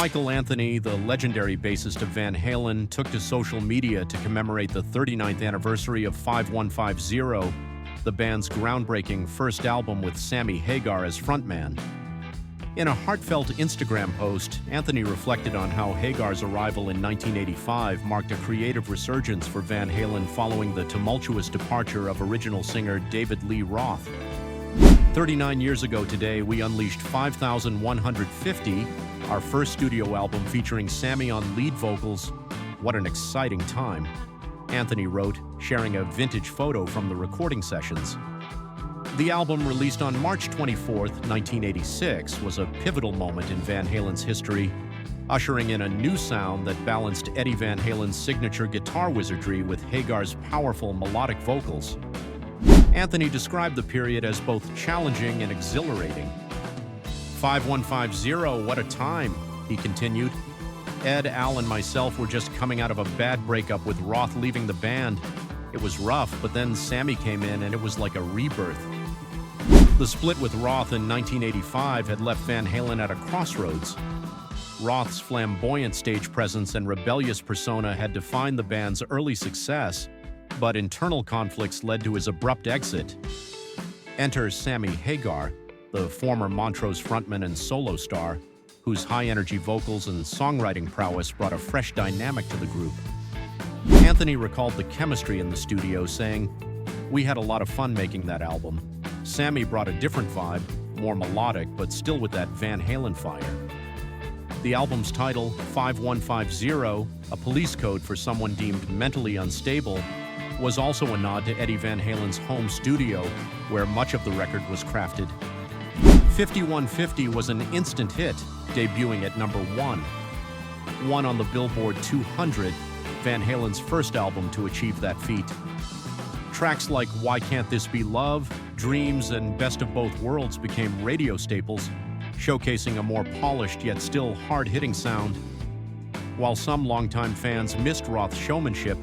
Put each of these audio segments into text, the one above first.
Michael Anthony, the legendary bassist of Van Halen, took to social media to commemorate the 39th anniversary of 5150, the band's groundbreaking first album with Sammy Hagar as frontman. In a heartfelt Instagram post, Anthony reflected on how Hagar's arrival in 1985 marked a creative resurgence for Van Halen following the tumultuous departure of original singer David Lee Roth. 39 years ago today, we unleashed 5150, our first studio album featuring Sammy on lead vocals. What an exciting time, Anthony wrote, sharing a vintage photo from the recording sessions. The album, released on March 24, 1986, was a pivotal moment in Van Halen's history, ushering in a new sound that balanced Eddie Van Halen's signature guitar wizardry with Hagar's powerful melodic vocals. Anthony described the period as both challenging and exhilarating. 5150, what a time, he continued. Ed, Al, and myself were just coming out of a bad breakup with Roth leaving the band. It was rough, but then Sammy came in and it was like a rebirth. The split with Roth in 1985 had left Van Halen at a crossroads. Roth's flamboyant stage presence and rebellious persona had defined the band's early success, but internal conflicts led to his abrupt exit. Enter Sammy Hagar, the former Montrose frontman and solo star, whose high-energy vocals and songwriting prowess brought a fresh dynamic to the group. Anthony recalled the chemistry in the studio, saying, "We had a lot of fun making that album. Sammy brought a different vibe, more melodic, but still with that Van Halen fire." The album's title, 5150, a police code for someone deemed mentally unstable, was also a nod to Eddie Van Halen's home studio, where much of the record was crafted. 5150 was an instant hit, debuting at number 1. One on the Billboard 200, Van Halen's first album to achieve that feat. Tracks like Why Can't This Be Love, Dreams, and Best of Both Worlds became radio staples, showcasing a more polished yet still hard-hitting sound. While some longtime fans missed Roth's showmanship,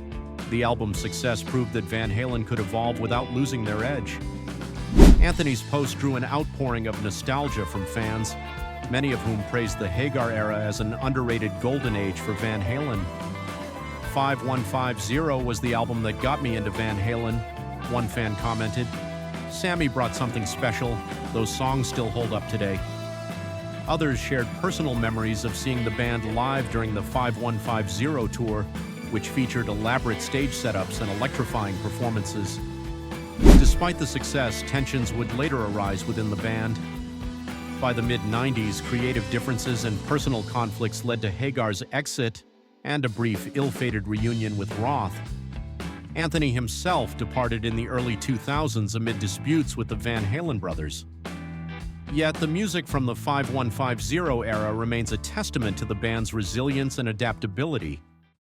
the album's success proved that Van Halen could evolve without losing their edge. Anthony's post drew an outpouring of nostalgia from fans, many of whom praised the Hagar era as an underrated golden age for Van Halen. 5150 was the album that got me into Van Halen, one fan commented. Sammy brought something special. Those songs still hold up today. Others shared personal memories of seeing the band live during the 5150 tour, which featured elaborate stage setups and electrifying performances. Despite the success, tensions would later arise within the band. By the mid-90s, creative differences and personal conflicts led to Hagar's exit and a brief, ill-fated reunion with Roth. Anthony himself departed in the early 2000s amid disputes with the Van Halen brothers. Yet the music from the 5150 era remains a testament to the band's resilience and adaptability.